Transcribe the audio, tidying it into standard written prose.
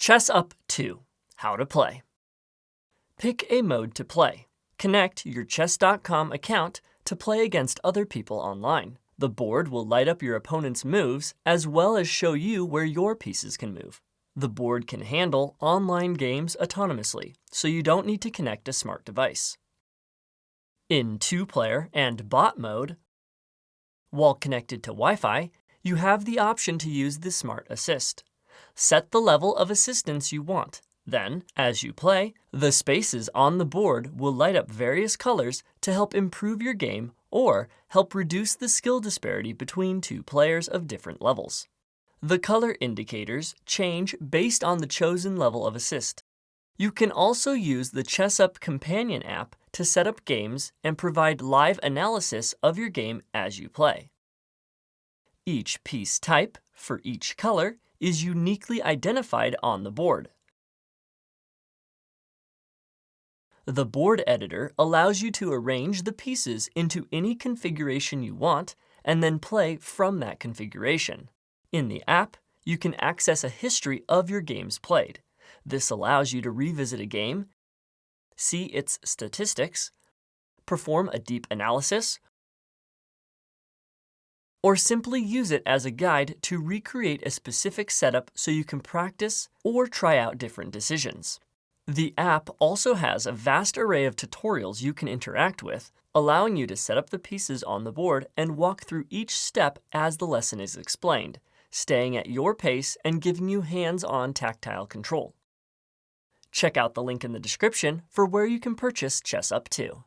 Chess Up 2. How to play. Pick a mode to play. Connect your chess.com account to play against other people online. The board will light up your opponent's moves as well as show you where your pieces can move. The board can handle online games autonomously, so you don't need to connect a smart device. In two-player and bot mode, while connected to Wi-Fi, you have the option to use the Smart Assist. Set the level of assistance you want. Then, as you play, the spaces on the board will light up various colors to help improve your game or help reduce the skill disparity between two players of different levels. The color indicators change based on the chosen level of assist. You can also use the Chess Up companion app to set up games and provide live analysis of your game as you play. Each piece type for each color is uniquely identified on the board. The board editor allows you to arrange the pieces into any configuration you want and then play from that configuration. In the app, you can access a history of your games played. This allows you to revisit a game, see its statistics, perform a deep analysis, or simply use it as a guide to recreate a specific setup so you can practice or try out different decisions. The app also has a vast array of tutorials you can interact with, allowing you to set up the pieces on the board and walk through each step as the lesson is explained, staying at your pace and giving you hands-on tactile control. Check out the link in the description for where you can purchase Chess Up 2.